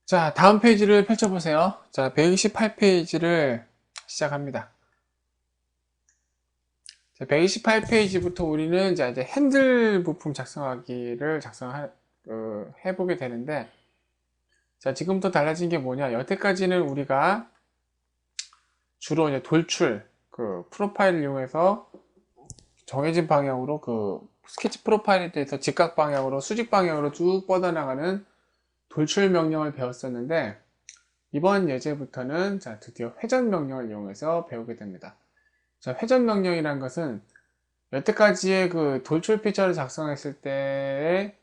자, 다음 페이지를 펼쳐보세요. 자, 128페이지를 시작합니다. 자, 128페이지부터 우리는 이제 핸들 부품 작성하기를 해보게 되는데, 자, 지금부터 달라진 게 뭐냐. 여태까지는 우리가 주로 이제 돌출, 프로파일을 이용해서 정해진 방향으로 스케치 프로파일에 대해서 직각 방향으로, 수직 방향으로 쭉 뻗어나가는 돌출 명령을 배웠었는데, 이번 예제부터는 자, 드디어 회전 명령을 이용해서 배우게 됩니다. 자, 회전 명령이란 것은 여태까지의 돌출 피처를 작성했을 때의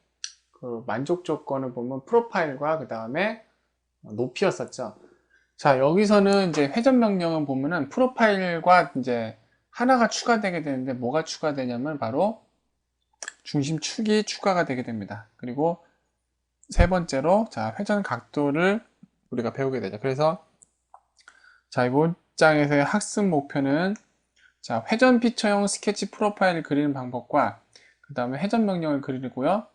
만족 조건을 보면 프로파일과 그 다음에 높이였었죠. 자, 여기서는 이제 회전 명령은 보면은 프로파일과 이제 하나가 추가되게 되는데 뭐가 추가되냐면 바로 중심축이 추가가 되게 됩니다. 그리고 세 번째로 자, 회전 각도를 우리가 배우게 되죠. 그래서 자, 이번 장에서의 학습 목표는 자, 회전 피처용 스케치 프로파일을 그리는 방법과 그 다음에 회전 명령을 그리고요.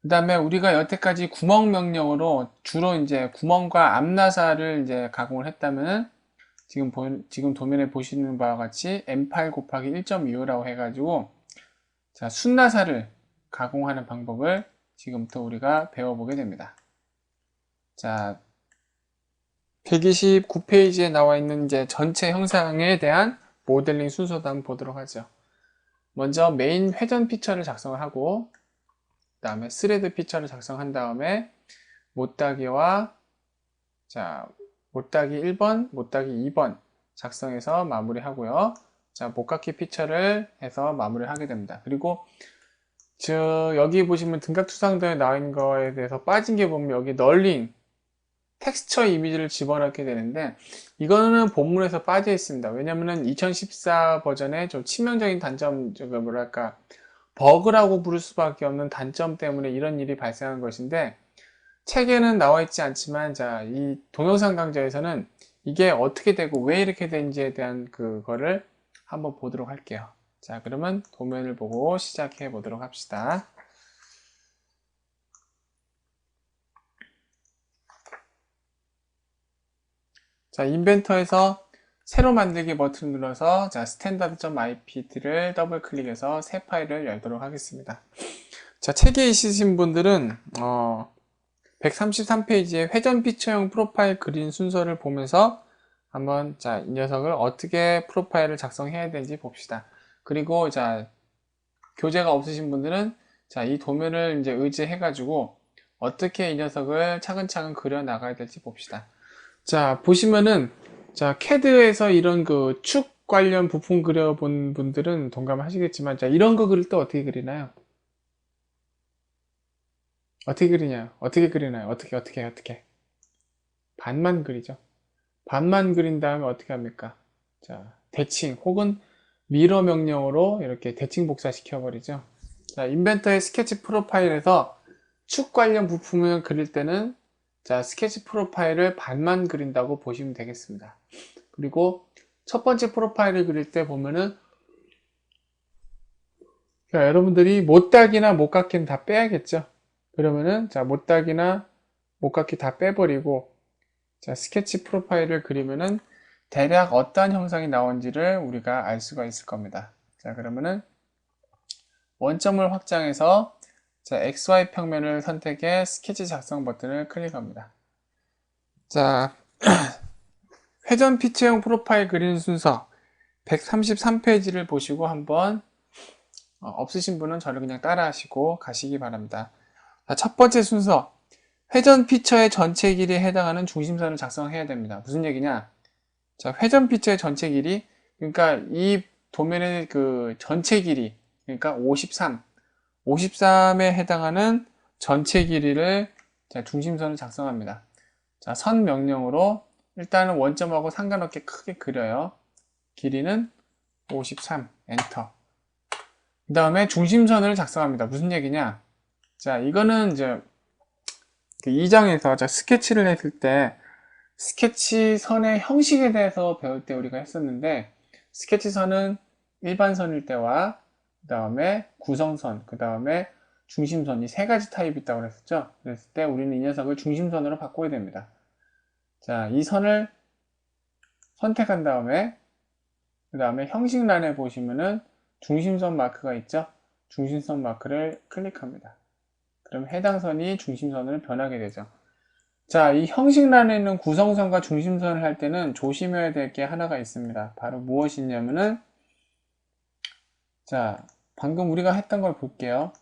그 다음에 우리가 여태까지 구멍 명령으로 주로 이제 구멍과 앞나사를 이제 가공을 했다면은 지금 도면에 보시는 바와 같이 M8 곱하기 1.25라고 해가지고 자, 순나사를 가공하는 방법을 지금부터 우리가 배워보게 됩니다. 자, 129페이지에 나와 있는 이제 전체 형상에 대한 모델링 순서도 한번 보도록 하죠. 먼저 메인 회전 피처를 작성을 하고 그 다음에 스레드 피처를 작성한 다음에 못따기와 자, 못따기 1번, 못따기 2번 작성해서 마무리하고요. 자, 목깎이 피처를 해서 마무리를 하게 됩니다. 그리고 여기 보시면 등각투상도에 나와 있는 거에 대해서 빠진 게 보면 여기 널링 텍스처 이미지를 집어넣게 되는데 이거는 본문에서 빠져 있습니다. 왜냐면은 2014 버전의 좀 치명적인 단점, 뭐랄까 버그라고 부를 수밖에 없는 단점 때문에 이런 일이 발생한 것인데 책에는 나와 있지 않지만 자, 이 동영상 강좌에서는 이게 어떻게 되고 왜 이렇게 된지에 대한 그거를 한번 보도록 할게요. 자, 그러면 도면을 보고 시작해 보도록 합시다. 자, 인벤터에서 새로 만들기 버튼을 눌러서 자, standard.ipt를 더블 클릭해서 새 파일을 열도록 하겠습니다. 자, 책에 있으신 분들은 133페이지의 회전 피처형 프로파일 그린 순서를 보면서 한번 자, 이 녀석을 어떻게 프로파일을 작성해야 되는지 봅시다. 그리고 자, 교재가 없으신 분들은 자, 이 도면을 이제 의지해 가지고 어떻게 이 녀석을 차근차근 그려 나가야 될지 봅시다. 자, 보시면은 자, 캐드에서 이런 축 관련 부품 그려본 분들은 동감하시겠지만 자, 이런 거 그릴 때 어떻게 그리나요? 어떻게 그리냐? 어떻게 그리나요? 어떻게? 반만 그리죠. 반만 그린 다음에 어떻게 합니까? 자, 대칭 혹은 미러 명령으로 이렇게 대칭 복사시켜 버리죠. 자, 인벤터의 스케치 프로파일에서 축 관련 부품을 그릴 때는 자, 스케치 프로파일을 반만 그린다고 보시면 되겠습니다. 그리고 첫 번째 프로파일을 그릴 때 보면은 자, 여러분들이 못닭이나 못깎기는 다 빼야겠죠. 그러면은 자, 못닭이나 못깎기 다 빼버리고 자, 스케치 프로파일을 그리면은 대략 어떠한 형상이 나온지를 우리가 알 수가 있을 겁니다. 자, 그러면은 원점을 확장해서 자, XY 평면을 선택해 스케치 작성 버튼을 클릭합니다. 자, 회전 피처형 프로파일 그리는 순서 133페이지를 보시고 한번 없으신 분은 저를 그냥 따라 하시고 가시기 바랍니다. 자, 첫 번째 순서 회전 피처의 전체 길이에 해당하는 중심선을 작성해야 됩니다. 무슨 얘기냐? 자, 회전 피처의 전체 길이 그러니까 이 도면의 전체 길이 그러니까 53에 해당하는 전체 길이를 자, 중심선을 작성합니다. 자, 선 명령으로 일단은 원점하고 상관없게 크게 그려요. 길이는 53 엔터. 그 다음에 중심선을 작성합니다. 무슨 얘기냐? 자, 이거는 이제 2장에서 자, 스케치를 했을 때 스케치 선의 형식에 대해서 배울 때 우리가 했었는데 스케치 선은 일반선일 때와 그 다음에 구성선, 그 다음에 중심선이 세 가지 타입이 있다고 그랬었죠. 그랬을 때 우리는 이 녀석을 중심선으로 바꿔야 됩니다. 자, 이 선을 선택한 다음에 그 다음에 형식란에 보시면은 중심선 마크가 있죠. 중심선 마크를 클릭합니다. 그럼 해당 선이 중심선으로 변하게 되죠. 자, 이 형식란에 있는 구성선과 중심선을 할 때는 조심해야 될 게 하나가 있습니다. 바로 무엇이냐면은, 자, 방금 우리가 했던 걸 볼게요.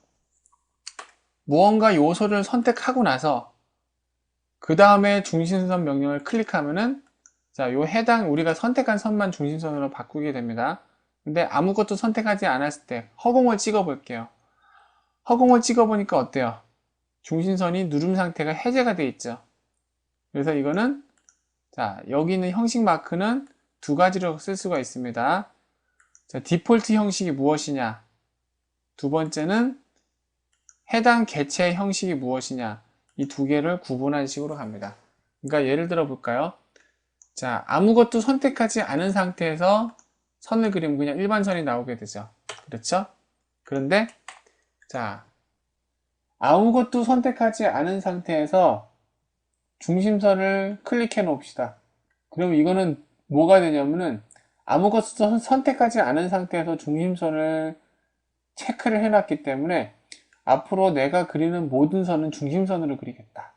무언가 요소를 선택하고 나서 그 다음에 중심선 명령을 클릭하면은, 자, 요 해당 우리가 선택한 선만 중심선으로 바꾸게 됩니다. 근데 아무것도 선택하지 않았을 때 허공을 찍어 볼게요. 허공을 찍어 보니까 어때요? 중심선이 누름 상태가 해제가 되어 있죠. 그래서 이거는, 자, 여기 있는 형식 마크는 두 가지로 쓸 수가 있습니다. 자, 디폴트 형식이 무엇이냐? 두 번째는 해당 개체의 형식이 무엇이냐? 이 두 개를 구분한 식으로 갑니다. 그러니까 예를 들어 볼까요? 자, 아무것도 선택하지 않은 상태에서 선을 그리면 그냥 일반선이 나오게 되죠. 그렇죠? 그런데, 자, 아무것도 선택하지 않은 상태에서 중심선을 클릭해 놓읍시다. 그럼 이거는 뭐가 되냐면은 아무것도 선택하지 않은 상태에서 중심선을 체크를 해놨기 때문에 앞으로 내가 그리는 모든 선은 중심선으로 그리겠다.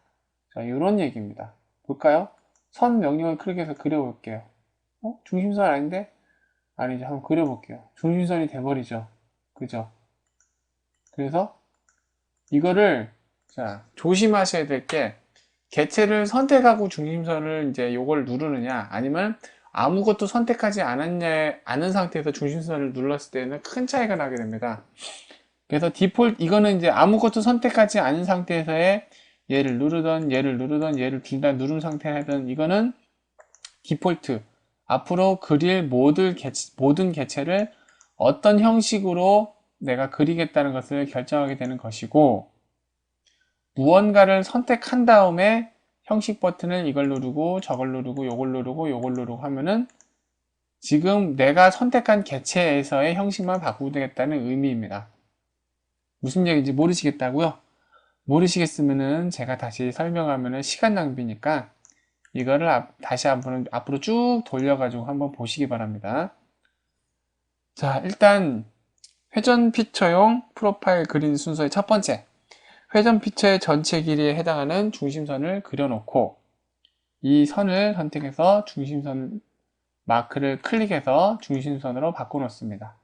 자, 이런 얘기입니다. 볼까요? 선 명령을 클릭해서 그려볼게요. 중심선 아닌데? 아니죠. 한번 그려볼게요. 중심선이 돼버리죠. 그죠? 그래서 이거를, 자, 조심하셔야 될 게, 개체를 선택하고 중심선을 이제 요걸 누르느냐, 아니면 아무것도 선택하지 않은 상태에서 중심선을 눌렀을 때는 큰 차이가 나게 됩니다. 그래서 이거는 이제 아무것도 선택하지 않은 상태에서의 얘를 누르던 얘를 둘 다 누른 상태라든 이거는 디폴트. 앞으로 그릴 모든 개체를 어떤 형식으로 내가 그리겠다는 것을 결정하게 되는 것이고, 무언가를 선택한 다음에 형식 버튼을 이걸 누르고 저걸 누르고 요걸 누르고 요걸 누르고 하면은 지금 내가 선택한 개체에서의 형식만 바꾸게 되겠다는 의미입니다. 무슨 얘기인지 모르시겠다고요? 모르시겠으면은 제가 다시 설명하면은 시간 낭비니까 이거를 다시 한번 앞으로 쭉 돌려가지고 한번 보시기 바랍니다. 자, 일단 회전 피처용 프로파일 그린 순서의 첫 번째, 회전 피처의 전체 길이에 해당하는 중심선을 그려놓고 이 선을 선택해서 중심선 마크를 클릭해서 중심선으로 바꿔놓습니다.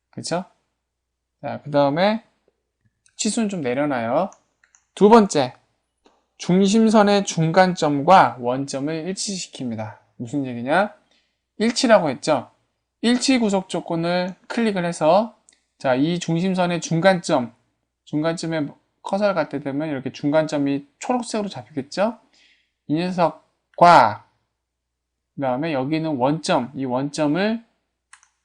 그쵸? 자, 그 다음에 치수는 좀 내려놔요. 두 번째, 중심선의 중간점과 원점을 일치시킵니다. 무슨 얘기냐? 일치라고 했죠? 일치 구속 조건을 클릭을 해서, 자, 이 중심선의 중간점에 커서를 갖다 대면 이렇게 중간점이 초록색으로 잡히겠죠? 이 녀석과 그 다음에 여기 있는 원점, 이 원점을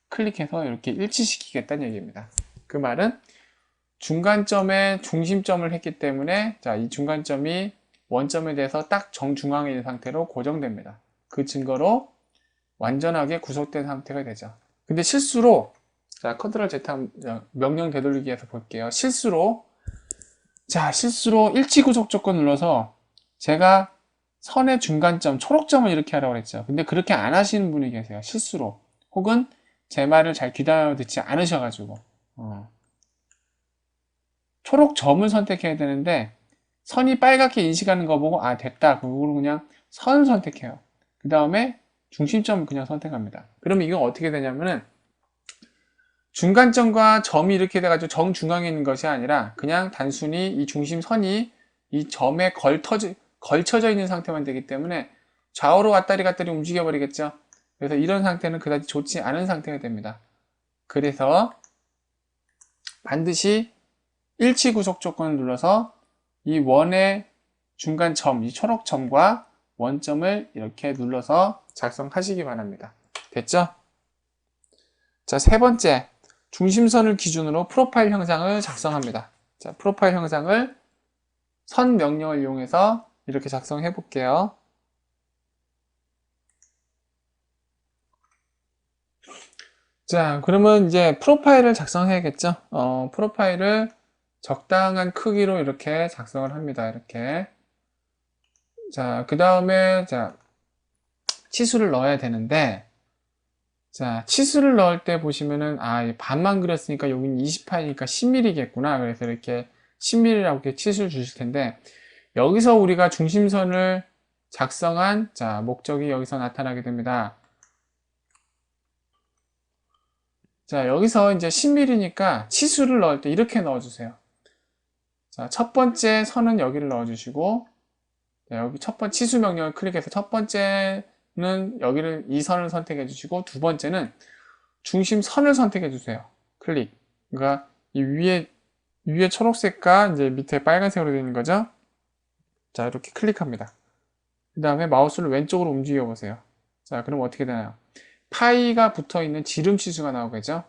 클릭해서 이렇게 일치시키겠다는 얘기입니다. 그 말은 중간점에 중심점을 했기 때문에, 자, 이 중간점이 원점에 대해서 딱 정중앙에 있는 상태로 고정됩니다. 그 증거로 완전하게 구속된 상태가 되죠. 근데 실수로, 자, 컨트롤 Z 명령 되돌리기에서 볼게요. 실수로 일치 구속 조건 눌러서 제가 선의 중간점, 초록점을 이렇게 하라고 했죠. 근데 그렇게 안 하시는 분이 계세요. 실수로. 혹은 제 말을 잘 귀담아 듣지 않으셔가지고. 초록점을 선택해야 되는데 선이 빨갛게 인식하는 거 보고 아 됐다 그걸로 그냥 선을 선택해요. 그 다음에 중심점을 그냥 선택합니다. 그러면 이건 어떻게 되냐면은 중간점과 점이 이렇게 돼가지고 정중앙에 있는 것이 아니라 그냥 단순히 이 중심선이 이 점에 걸쳐져 있는 상태만 되기 때문에 좌우로 왔다리 갔다리 움직여 버리겠죠. 그래서 이런 상태는 그다지 좋지 않은 상태가 됩니다. 그래서 반드시 일치 구속 조건을 눌러서 이 원의 중간점, 이 초록점과 원점을 이렇게 눌러서 작성하시기 바랍니다. 됐죠? 자, 세 번째, 중심선을 기준으로 프로파일 형상을 작성합니다. 자, 프로파일 형상을 선 명령을 이용해서 이렇게 작성해 볼게요. 자, 그러면 이제 프로파일을 작성해야겠죠? 프로파일을 적당한 크기로 이렇게 작성을 합니다. 이렇게. 자, 그 다음에, 자, 치수를 넣어야 되는데, 자, 치수를 넣을 때 보시면은, 반만 그렸으니까 여기는 28이니까 10mm겠구나. 그래서 이렇게 10mm라고 이렇게 치수를 주실 텐데, 여기서 우리가 중심선을 작성한, 자, 목적이 여기서 나타나게 됩니다. 자, 여기서 이제 10mm니까 치수를 넣을 때 이렇게 넣어주세요. 자, 첫 번째 선은 여기를 넣어주시고, 여기 첫 번째 치수 명령을 클릭해서 첫 번째는 여기를 이 선을 선택해 주시고, 두 번째는 중심선을 선택해 주세요. 클릭. 그러니까 이 위에 초록색과 이제 밑에 빨간색으로 되어 있는 거죠. 자, 이렇게 클릭합니다. 그 다음에 마우스를 왼쪽으로 움직여 보세요. 자, 그럼 어떻게 되나요? 파이가 붙어 있는 지름 치수가 나오겠죠?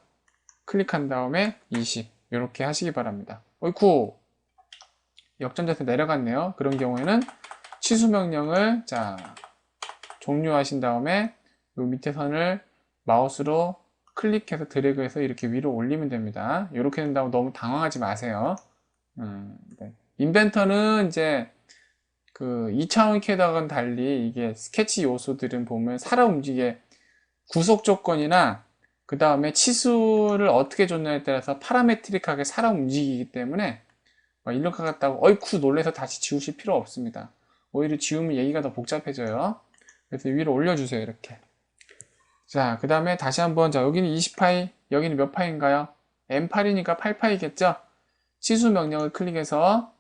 클릭한 다음에 20. 이렇게 하시기 바랍니다. 어이쿠! 역전자세 내려갔네요. 그런 경우에는 치수 명령을 자 종료하신 다음에 이 밑에 선을 마우스로 클릭해서 드래그해서 이렇게 위로 올리면 됩니다. 이렇게 된다고 너무 당황하지 마세요. 네. 인벤터는 이제 그 2차원 캐릭터와는 달리 이게 스케치 요소들은 보면 살아 움직이게 구속 조건이나 그 다음에 치수를 어떻게 줬냐에 따라서 파라메트릭하게 살아 움직이기 때문에 이렇게 같다고 어이쿠 놀래서 다시 지우실 필요 없습니다. 오히려 지우면 얘기가 더 복잡해져요. 그래서 위로 올려주세요. 이렇게. 자, 그 다음에 다시 한번, 자, 여기는 20파이, 여기는 몇 파이인가요? M8이니까 8파이겠죠? 치수 명령을 클릭해서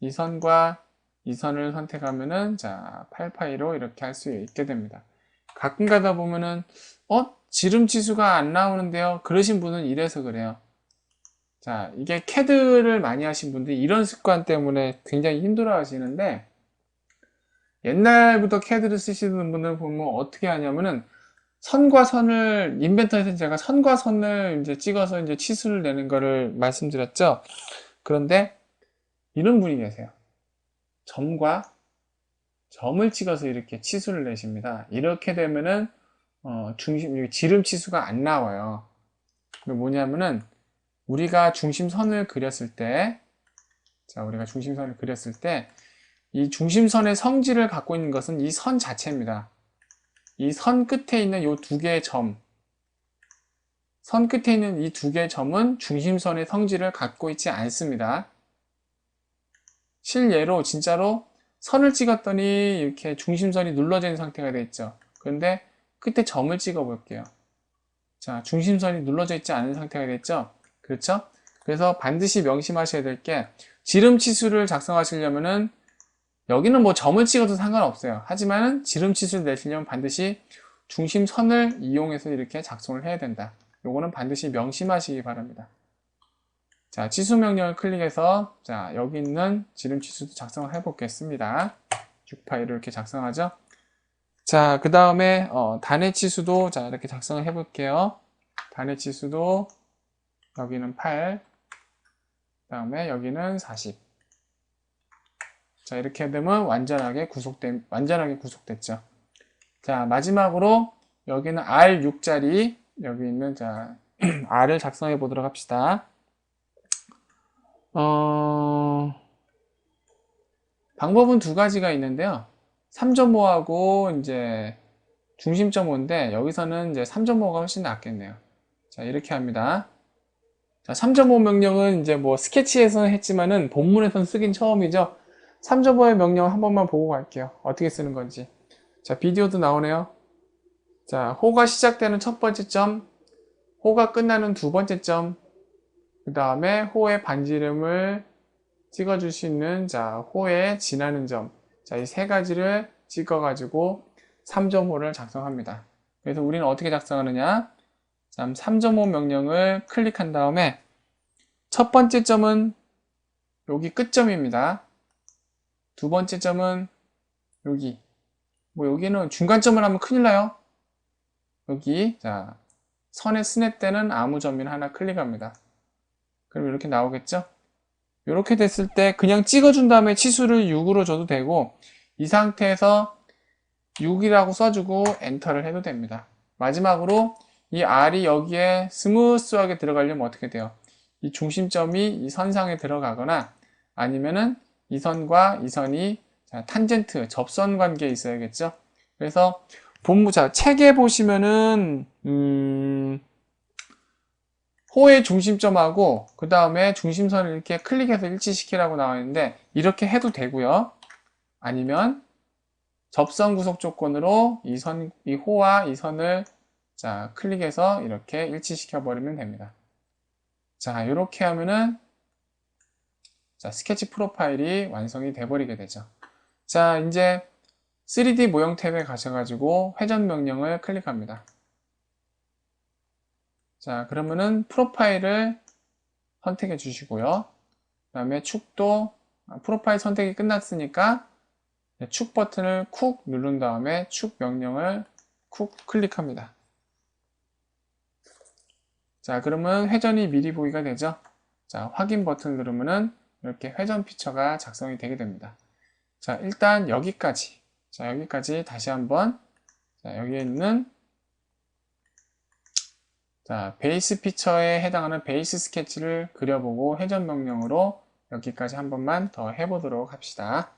이 선과 이 선을 선택하면은, 자, 8파이로 이렇게 할 수 있게 됩니다. 가끔 가다 보면은, 지름 치수가 안 나오는데요? 그러신 분은 이래서 그래요. 자, 이게 CAD를 많이 하신 분들이 이런 습관 때문에 굉장히 힘들어 하시는데, 옛날부터 CAD를 쓰시는 분들 보면 어떻게 하냐면은 선과 선을 인벤터에서 제가 선과 선을 이제 찍어서 이제 치수를 내는 거를 말씀드렸죠. 그런데 이런 분이 계세요. 점과 점을 찍어서 이렇게 치수를 내십니다. 이렇게 되면은 중심 지름 치수가 안 나와요. 뭐냐면은 우리가 중심선을 그렸을 때, 자, 우리가 중심선을 그렸을 때 이 중심선의 성질을 갖고 있는 것은 이 선 자체입니다. 이 선 끝에 있는 이 두 개의 점, 선 끝에 있는 이 두 개의 점은 중심선의 성질을 갖고 있지 않습니다. 실예로 진짜로 선을 찍었더니 이렇게 중심선이 눌러져 있는 상태가 되어 있죠. 그런데 끝에 점을 찍어 볼게요. 자, 중심선이 눌러져 있지 않은 상태가 됐죠. 그렇죠? 그래서 반드시 명심하셔야 될 게 지름 치수를 작성하시려면은 여기는 뭐 점을 찍어도 상관없어요. 하지만 지름 치수를 내시려면 반드시 중심선을 이용해서 이렇게 작성을 해야 된다. 요거는 반드시 명심하시기 바랍니다. 자, 치수 명령을 클릭해서 자, 여기 있는 지름 치수도 작성을 해 보겠습니다. 6파이를 이렇게 작성하죠. 자, 그 다음에 단의 치수도 자, 이렇게 작성을 해 볼게요. 단의 치수도 여기는 8, 그 다음에 여기는 40. 자, 이렇게 되면 완전하게 구속됐죠. 자, 마지막으로 여기는 R6짜리 여기 있는 자 R을 작성해 보도록 합시다. 방법은 두 가지가 있는데요. 3.5하고 이제 중심점5인데 여기서는 이제 3.5가 훨씬 낫겠네요. 자, 이렇게 합니다. 자, 3.5 명령은 이제 뭐 스케치에서는 했지만은 본문에서는 쓰긴 처음이죠. 3.5의 명령 한 번만 보고 갈게요. 어떻게 쓰는 건지. 자, 비디오도 나오네요. 자, 호가 시작되는 첫 번째 점, 호가 끝나는 두 번째 점, 그 다음에 호의 반지름을 찍어줄 수 있는 자, 호에 지나는 점. 자, 이 세 가지를 찍어가지고 3.5를 작성합니다. 그래서 우리는 어떻게 작성하느냐? 3.5 명령을 클릭한 다음에 첫 번째 점은 여기 끝점입니다. 두 번째 점은 여기. 뭐 여기는 중간점을 하면 큰일 나요. 여기 자 선의 스냅 때는 아무 점이나 하나 클릭합니다. 그럼 이렇게 나오겠죠? 이렇게 됐을 때 그냥 찍어준 다음에 치수를 6으로 줘도 되고 이 상태에서 6이라고 써주고 엔터를 해도 됩니다. 마지막으로 이 R이 여기에 스무스하게 들어가려면 어떻게 돼요? 이 중심점이 이 선상에 들어가거나 아니면은 이 선과 이 선이 탄젠트, 접선 관계에 있어야겠죠. 그래서 자, 책에 보시면은 호의 중심점하고 그 다음에 중심선을 이렇게 클릭해서 일치시키라고 나와 있는데 이렇게 해도 되고요. 아니면 접선 구속 조건으로 이 호와 이 선을 자, 클릭해서 이렇게 일치시켜 버리면 됩니다. 자, 이렇게 하면은 자, 스케치 프로파일이 완성이 돼 버리게 되죠. 자, 이제 3D 모형 탭에 가셔가지고 회전 명령을 클릭합니다. 자, 그러면은 프로파일을 선택해 주시고요. 그 다음에 축도, 프로파일 선택이 끝났으니까 축 버튼을 쿡 누른 다음에 축 명령을 쿡 클릭합니다. 자, 그러면 회전이 미리 보기가 되죠. 자, 확인 버튼을 누르면은 이렇게 회전 피처가 작성이 되게 됩니다. 자, 일단 여기까지. 자, 여기까지 다시 한번. 자, 여기에 있는 자, 베이스 피처에 해당하는 베이스 스케치를 그려보고 회전 명령으로 여기까지 한 번만 더 해보도록 합시다.